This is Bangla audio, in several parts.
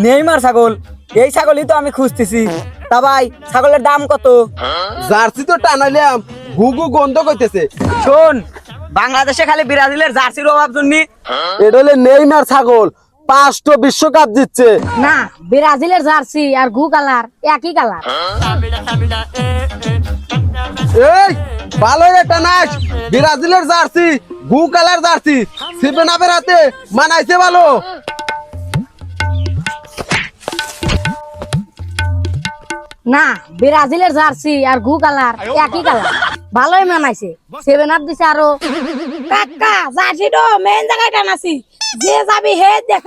নেইমার ছাগল, এই ছাগলই তো আমি খুঁজতেছি। তা ভাই ছাগলের দাম কত? জার্সি তো টানাইলাম, ঘুঘু গন্ধ করতেছে। শোন, বাংলাদেশে খালি ব্রাজিলের জার্সির অভাব জন্য। এটা হলে নেইমার ছাগল, 5টা বিশ্বকাপ জিতছে। না, ব্রাজিলের জার্সি আর ঘু কালার একই কালার। এই ভালো রে টানাস, ব্রাজিলের জার্সি, ঘু কালার জার্সি, 7 আপের হাতে মানাইছে ভালো। না, ব্রাজিলের জার্সি আর ঘু কালার একই কালার, ভালোই মানাইছে। 7 আপ দিছে আরো। কাকা জার্সি তো মেন জায়গায় টানাছি, যে যাবি হে দেখ।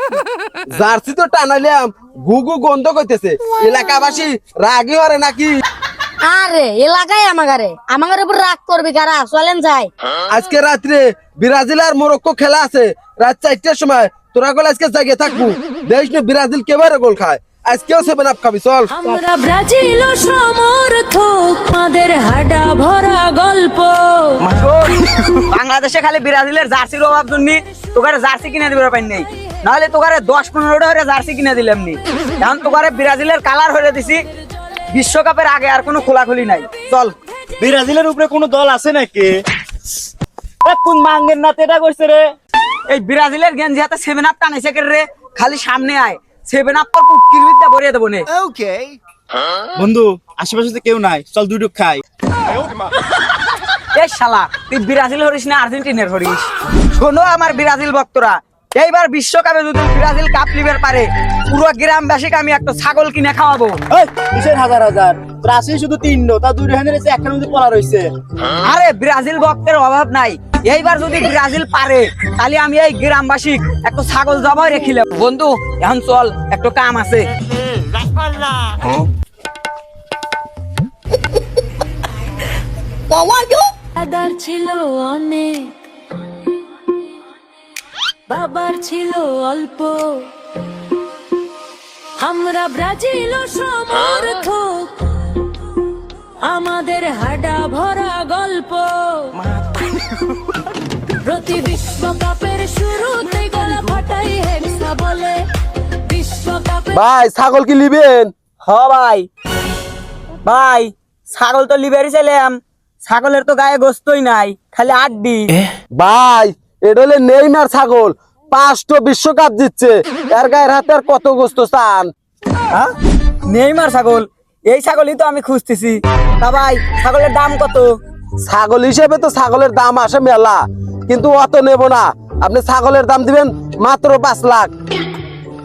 জার্সি তো টানাইলাম, ঘুঘু গন্ধ করতেছে। এলাকাবাসী রাগি হরে নাকি? আরে এলাকায় আমাগারে উপর রাগ করবি কারা? চলেন যাই। আজকে রাত্রে ব্রাজিল আর মরক্কো খেলা আছে, রাত 4টার সময়। তোরা গোল আজকে জায়গায় থাকবো, দেশ না ব্রাজিল কেবারে গোল খায়। আজকেও 7 আপ খাবি, চল। আমরা ব্রাজিল সমর্থক, আমাদের হাডা ভরা গল্প। বাংলাদেশে খালি ব্রাজিলের জার্সির অভাব জন্য তোকারে জার্সি কিনে দিবে পাই নাই, নাহলে তোকারে 10-15টা করে জার্সি কিনে দিলাম নি। এখন তোকারে ব্রাজিলের কালার হয়ে দিছি। বিশ্বকাপের আগে আর কোনো খোলাখুলি নাই, চল। ব্রাজিলের উপরে কোনো দল আছে নাকি? কোন মাঙ্গের নাতে এটা করছে রে? এই ব্রাজিলের গেঞ্জি হাতে 7 আপ টানাইছে কে রে? খালি সামনে আয়, 7 আপ পর পুটকির বিদ্যা ভরিয়ে দেবো নে। বন্ধু আশেপাশে তো কেউ নাই, চল দুটো খাই। এই শালা, তুই ব্রাজিল হরিস না আর্জেন্টিনার হরিস? শোনো আমার ব্রাজিল ভক্তরা, এইবার বিশ্বকাপে যদি ব্রাজিল কাপ লিবার পারে, পুরো গ্রামবাসীকে আমি একটা ছাগল কিনে খাওয়াবো। কিসের হাজার হাজার? তোর আসে শুধু 3, তা 2 রেহানের একটা মধ্যে পড়া রয়েছে। আরে ব্রাজিল ভক্তের অভাব নাই। এইবার যদি ব্রাজিল পারে, তাহলে আমি এই গ্রামবাসী একটা ছাগল জবাই রেখিলাম। বন্ধু এখন চল, একটা কাম আছে। দাদার ছিল অনেক, বাবার ছিল অল্প, আমরা ব্রাজিল সমর্থক, আমাদের হাডা ভরা গল্প। প্রতি বিশ্বকাপের শুরুতে গলা ফাটাই হেক্সা বলে, বিশ্বকাপে ভাই ছাগল কি লিবেন? হ ভাই, ভাই ছাগল তো লিবারই চাইলাম। ছাগলের তো গায়ে গোস্তই নাই, খালি আড্ডি। ভাই এটা হলে নেইমার ছাগল, 5টা বিশ্বকাপ জিতছে। এর গায়ের হাতে আর কত গোস্ত চান? হ্যাঁ, নেইমার ছাগল, এই ছাগলই তো আমি খুঁজতেছি। তা ভাই ছাগলের দাম কত? ছাগল হিসেবে তো ছাগলের দাম আসে মেলা, কিন্তু অত নেব না। আপনি ছাগলের দাম দিবেন মাত্র 5 লাখ।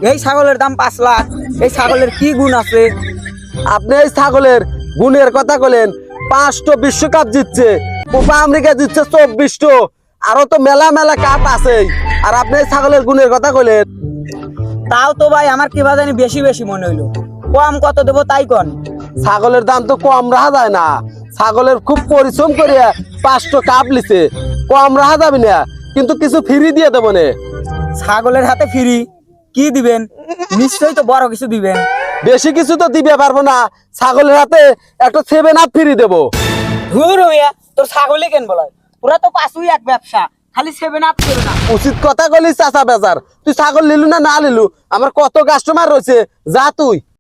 এই ছাগলের দাম 5 লাখ? এই ছাগলের কি গুণ আছে? আপনি এই ছাগলের গুণের কথা বলেন, 5টা বিশ্বকাপ জিতছে, কোপা আমেরিকা জিতছে 24টা, আরো তো মেলা মেলা কাপ আছে। আর আপনি এই ছাগলের গুণের কথা বলেন? তাও তো ভাই আমার কিবা জানি বেশি বেশি মনে হইলো। কম কত দেবো তাই কন। ছাগলের দাম তো কম রাখা যায় না। ছাগলের খুব পরিশ্রম করে 5টা কাপ লিছে, কম রাখা যাবে না। কিন্তু কিছু ফ্রি দিয়ে দেবো না। ছাগলের হাতে ফ্রি কি দিবেন? নিশ্চয়ই তো বড় কিছু দিবেন। বেশি কিছু তো দিবে পারবো না, ছাগলের হাতে একটা 7 আপ ফ্রি দেবো। ধুর হইয়া, তোর ছাগলই কেন বলায়? পুরা তো পাঁচুই এক ব্যবসা, খালি 7 আপ করে না। উচিত কথা বলিস চাচা বেজার। তুই ছাগল লিলু না লিলু, আমার কত কাস্টমার রয়েছে, যা তুই।